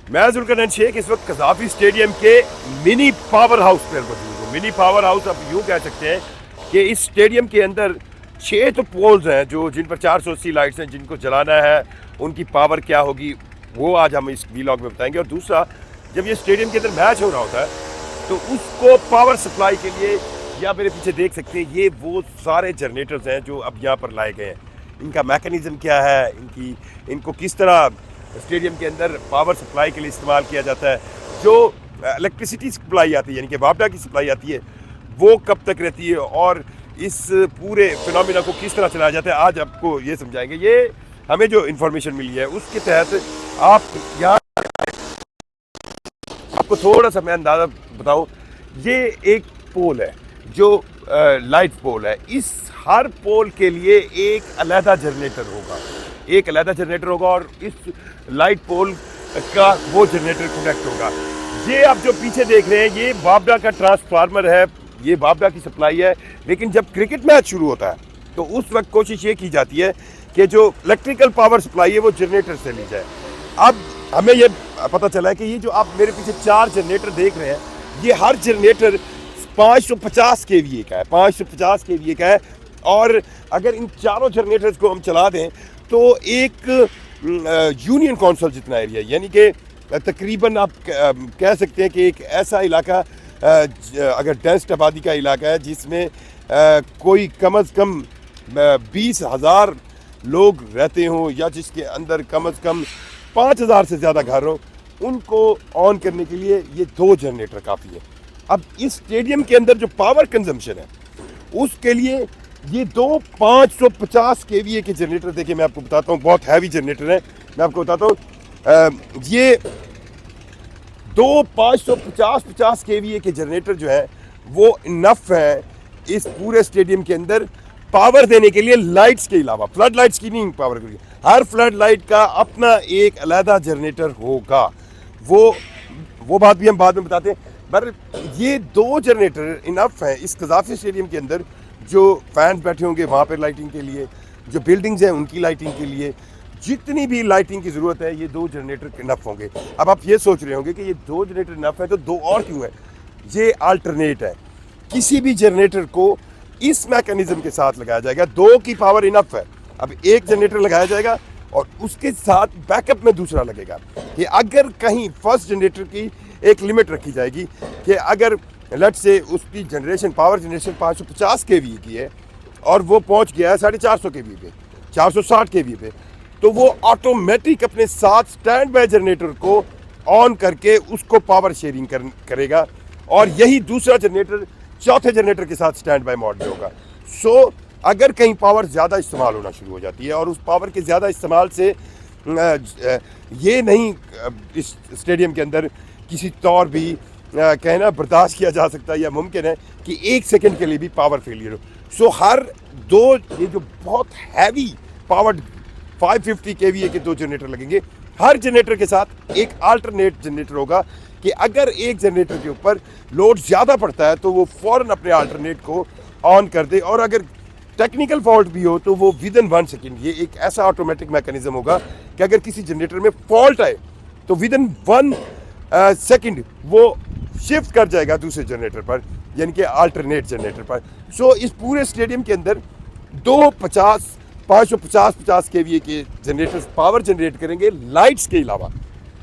मैं जुल्करनैन शेख इस वक्त कज़ाफ़ी स्टेडियम के मिनी पावर हाउस पर मौजूद हूँ। मिनी पावर हाउस आप यूँ कह सकते हैं कि इस स्टेडियम के अंदर 6 तो पोल्स हैं जो जिन पर 480 लाइट्स हैं, जिनको जलाना है उनकी पावर क्या होगी वो आज हम इस वीलॉग में बताएंगे। और दूसरा, जब ये स्टेडियम के अंदर मैच हो रहा होता है तो उसको पावर सप्लाई के लिए, या मेरे पीछे देख सकते हैं, ये वो सारे जनरेटर्स हैं जो अब यहाँ पर लाए गए हैं। इनका मैकेनिज़्म क्या है, इनको किस तरह स्टेडियम के अंदर पावर सप्लाई के लिए इस्तेमाल किया जाता है, जो इलेक्ट्रिसिटी सप्लाई आती है यानी कि वापडा की सप्लाई आती है वो कब तक रहती है, और इस पूरे फिनोमिना को किस तरह चलाया जाता है, आज आपको ये समझाएंगे। ये हमें जो इन्फॉर्मेशन मिली है उसके तहत आप यहाँ आपको थोड़ा सा मैं अंदाज़ा बताऊँ। ये एक पोल है जो लाइट पोल है। इस हर पोल के लिए एक अलहदा जनरेटर होगा, और इस लाइट पोल का वो जनरेटर कनेक्ट होगा। ये आप जो पीछे देख रहे हैं ये वापडा का ट्रांसफार्मर है, ये वापडा की सप्लाई है। लेकिन जब क्रिकेट मैच शुरू होता है तो उस वक्त कोशिश ये की जाती है कि जो इलेक्ट्रिकल पावर सप्लाई है वो जनरेटर से ली जाए। अब हमें ये पता चला है कि ये जो आप मेरे पीछे 4 जनरेटर देख रहे हैं, ये हर जनरेटर 550 केवीए का है, 550 केवीए का है। और अगर इन चारों जनरेटर्स को हम चला दें तो एक यूनियन कौंसिल जितना एरिया, यानी कि तकरीबन आप कह सकते हैं कि एक ऐसा इलाका, अगर डेंस आबादी का इलाका है जिसमें कोई कम अज़ कम 20,000 लोग रहते हों, या जिसके अंदर कम अज़ कम 5,000 से ज़्यादा घर हों, उनको ऑन करने के लिए ये 2 जनरेटर काफ़ी है। अब इस स्टेडियम के अंदर जो पावर कंजम्पशन है उसके लिए ये 2 550 केवीए के जनरेटर, देखिए मैं आपको बताता हूँ, बहुत हैवी जनरेटर है। मैं आपको बताता हूँ, ये 2 550 केवीए के जनरेटर जो है वो इनफ है इस पूरे स्टेडियम के अंदर पावर देने के लिए, लाइट्स के अलावा। फ्लड लाइट्स की नहीं पावर के लिए, हर फ्लड लाइट का अपना एक अलहदा जनरेटर होगा। वो बात भी हम बाद में बताते हैं। पर ये 2 जनरेटर इनफ हैं इस कज़ाफ़ी स्टेडियम के अंदर। जो फैंस बैठे होंगे वहाँ पर लाइटिंग के लिए, जो बिल्डिंग्स हैं उनकी लाइटिंग के लिए, जितनी भी लाइटिंग की ज़रूरत है ये 2 जनरेटर इनफ होंगे। अब आप ये सोच रहे होंगे कि ये 2 जनरेटर इनफ है तो 2 और क्यों है? ये अल्टरनेट है। किसी भी जनरेटर को इस मैकेनिज़्म के साथ लगाया जाएगा। 2 की पावर इनफ है, अब एक जनरेटर लगाया जाएगा और उसके साथ बैकअप में दूसरा लगेगा। कि अगर कहीं फर्स्ट जनरेटर की एक लिमिट रखी जाएगी कि अगर लेट्स से उसकी पावर जनरेशन 550 केवी की है और वो पहुंच गया है 450 केवी पे, 460 केवी पे, तो वो ऑटोमेटिक अपने साथ स्टैंड बाय जनरेटर को ऑन करके उसको पावर शेयरिंग करेगा, और यही दूसरा जनरेटर चौथे जनरेटर के साथ स्टैंड बाय मोड में होगा। सो अगर कहीं पावर ज़्यादा इस्तेमाल होना शुरू हो जाती है, और उस पावर के ज़्यादा इस्तेमाल से ये नहीं इस स्टेडियम के अंदर किसी तौर भी कहना बर्दाश्त किया जा सकता है या मुमकिन है कि 1 सेकंड के लिए भी पावर फेलियर हो। सो हर 2 ये जो बहुत हैवी पावर्ड 550 केवीए के 2 जनरेटर लगेंगे। हर जनरेटर के साथ एक अल्टरनेट जनरेटर होगा कि अगर एक जनरेटर के ऊपर लोड ज़्यादा पड़ता है तो वो फ़ौरन अपने अल्टरनेट को ऑन कर दे, और अगर टेक्निकल फॉल्ट भी हो तो वो विद इन 1 सेकेंड, ये एक ऐसा ऑटोमेटिक मैकेनिज्म होगा कि अगर किसी जनरेटर में फॉल्ट आए तो विद इन 1 सेकेंड वो शिफ्ट कर जाएगा दूसरे जनरेटर पर, यानी कि अल्टरनेट जनरेटर पर। सो इस पूरे स्टेडियम के अंदर 550 केवीए के जनरेटर्स पावर जनरेट करेंगे लाइट्स के अलावा,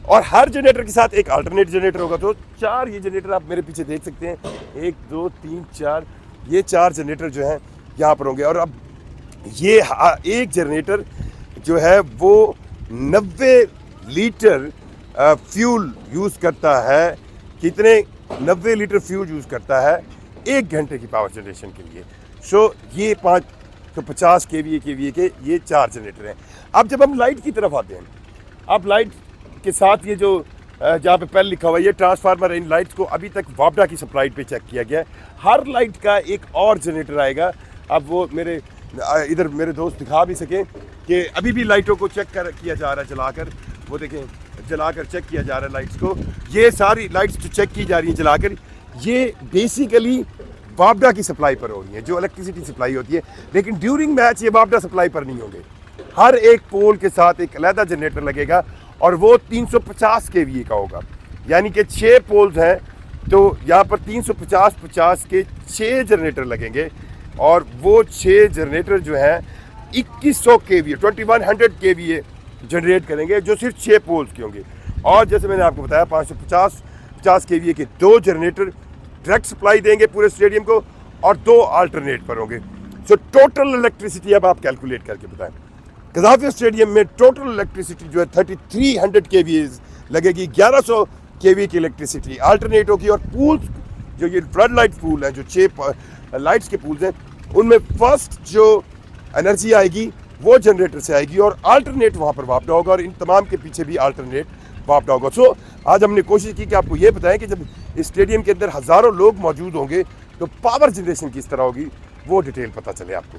और हर जनरेटर के साथ एक अल्टरनेट जनरेटर होगा। तो 4 ये जनरेटर आप मेरे पीछे देख सकते हैं, 1 2 3 4, ये 4 जनरेटर जो हैं यहाँ पर होंगे। और अब ये एक जनरेटर जो है वो 90 लीटर फ्यूल यूज़ करता है। कितने? 90 लीटर फ्यूल यूज़ करता है 1 घंटे की पावर जनरेशन के लिए। सो ये 550 केवीए के ये 4 जनरेटर हैं। अब जब हम लाइट की तरफ आते हैं, अब लाइट के साथ ये जो जहाँ पे पहले लिखा हुआ है ये ट्रांसफार्मर, इन लाइट्स को अभी तक वापडा की सप्लाई पे चेक किया गया है। हर लाइट का एक और जनरेटर आएगा। अब वो इधर मेरे दोस्त दिखा भी सकें कि अभी भी लाइटों को चेक किया जा रहा है जलाकर। वो देखें, जलाकर चेक किया जा रहा है लाइट्स को। ये सारी लाइट्स जो चेक की जा रही हैं जलाकर, ये बेसिकली वापडा की सप्लाई पर हो रही है, जो इलेक्ट्रिसिटी सप्लाई होती है। लेकिन ड्यूरिंग मैच ये वापडा सप्लाई पर नहीं होंगे। हर एक पोल के साथ एक अलहदा जनरेटर लगेगा और वो 350 केवीए का होगा। यानी कि 6 पोल्स हैं तो यहाँ पर 350 के 6 जनरेटर लगेंगे और वो 6 जनरेटर जो हैं 2100 केवीए 2100 केवीए जनरेट करेंगे, जो सिर्फ 6 पोल्स के होंगे। और जैसे मैंने आपको बताया 550 केवीए के 2 जनरेटर डायरेक्ट सप्लाई देंगे पूरे स्टेडियम को और 2 अल्टरनेट पर होंगे। सो टोटल इलेक्ट्रिसिटी अब आप कैलकुलेट करके बताएं। कज़ाफिया स्टेडियम में टोटल इलेक्ट्रिसिटी जो है 3300 केवीए लगेगी, 1100 केवी की इलेक्ट्रिसिटी अल्टरनेट होगी। और पूल्स जो ये फ्लड लाइट पूल है, जो 6 लाइट्स के पूल्स हैं, उनमें फर्स्ट जो एनर्जी आएगी वो जनरेटर से आएगी और अल्टरनेट वहाँ पर वापडा होगा और इन तमाम के पीछे भी अल्टरनेट वापडा होगा। सो आज हमने कोशिश की कि आपको ये बताएं कि जब इस स्टेडियम के अंदर हज़ारों लोग मौजूद होंगे तो पावर जनरेशन किस तरह होगी, वो डिटेल पता चले आपको।